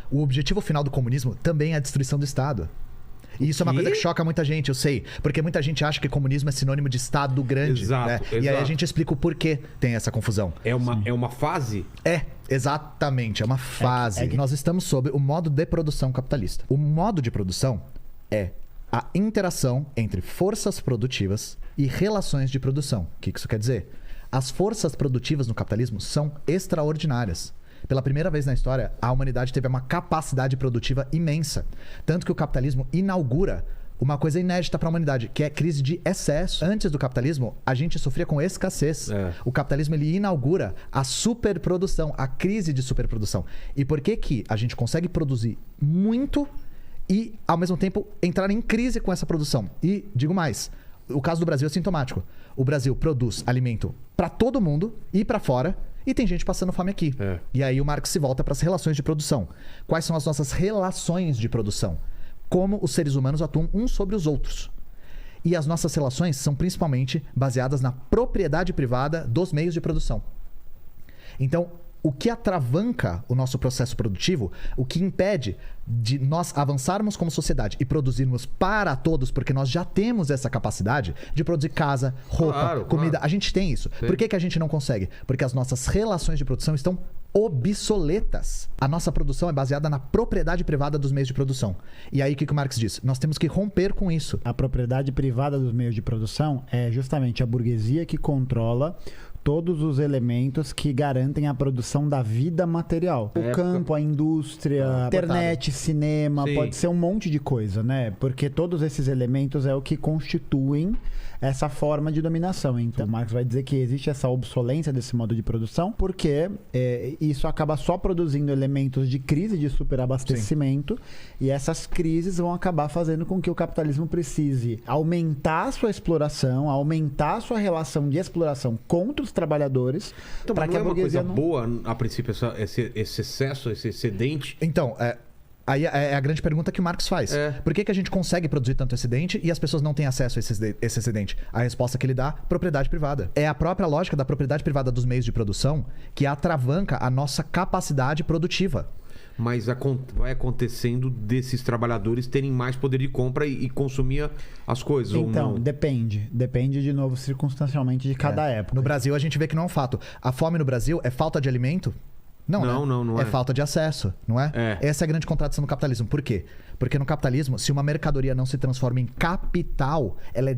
O objetivo final do comunismo também é a destruição do Estado. E isso é uma coisa que choca muita gente, eu sei. Porque muita gente acha que comunismo é sinônimo de Estado grande. Exato, né? exato. E aí a gente explica o porquê tem essa confusão. É uma fase? Exatamente. É uma fase. Nós estamos sob o modo de produção capitalista. O modo de produção é a interação entre forças produtivas e relações de produção. O que isso quer dizer? As forças produtivas no capitalismo são extraordinárias. Pela primeira vez na história, a humanidade teve uma capacidade produtiva imensa. Tanto que o capitalismo inaugura uma coisa inédita para a humanidade, que é crise de excesso. Antes do capitalismo, a gente sofria com escassez. O capitalismo ele inaugura a superprodução, a crise de superprodução. E por que a gente consegue produzir muito e, ao mesmo tempo, entrar em crise com essa produção? E, digo mais, o caso do Brasil é sintomático. O Brasil produz alimento para todo mundo e para fora, e tem gente passando fome aqui. E aí o Marx se volta para as relações de produção. Quais são as nossas relações de produção? Como os seres humanos atuam uns sobre os outros. E as nossas relações são principalmente baseadas na propriedade privada dos meios de produção. Então, o que atravanca o nosso processo produtivo, o que impede de nós avançarmos como sociedade e produzirmos para todos, porque nós já temos essa capacidade de produzir casa, roupa, comida. A gente tem isso. Sim. Por que a gente não consegue? Porque as nossas relações de produção estão obsoletas. A nossa produção é baseada na propriedade privada dos meios de produção. E aí o que o Marx diz? Nós temos que romper com isso. A propriedade privada dos meios de produção é justamente a burguesia que controla todos os elementos que garantem a produção da vida material. O campo, a indústria, internet, cinema, pode ser um monte de coisa, né? Porque todos esses elementos é o que constituem essa forma de dominação. Então, Marx vai dizer que existe essa obsolência desse modo de produção, porque isso acaba só produzindo elementos de crise de superabastecimento, e essas crises vão acabar fazendo com que o capitalismo precise aumentar a sua exploração, aumentar a sua relação de exploração contra os trabalhadores. Então, mas não é uma coisa boa, a princípio, esse excesso, esse excedente? Então, aí é a grande pergunta que o Marx faz. Por que a gente consegue produzir tanto excedente e as pessoas não têm acesso a esse excedente? A resposta que ele dá, propriedade privada. É a própria lógica da propriedade privada dos meios de produção que atravanca a nossa capacidade produtiva. Mas vai acontecendo desses trabalhadores terem mais poder de compra e consumir as coisas, então, ou não? Depende. Depende, de novo, circunstancialmente de cada época. No Brasil, a gente vê que não é um fato. A fome no Brasil é falta de alimento? Não é. É falta de acesso, não é? Essa é a grande contradição do capitalismo. Por quê? Porque no capitalismo, se uma mercadoria não se transforma em capital, ela é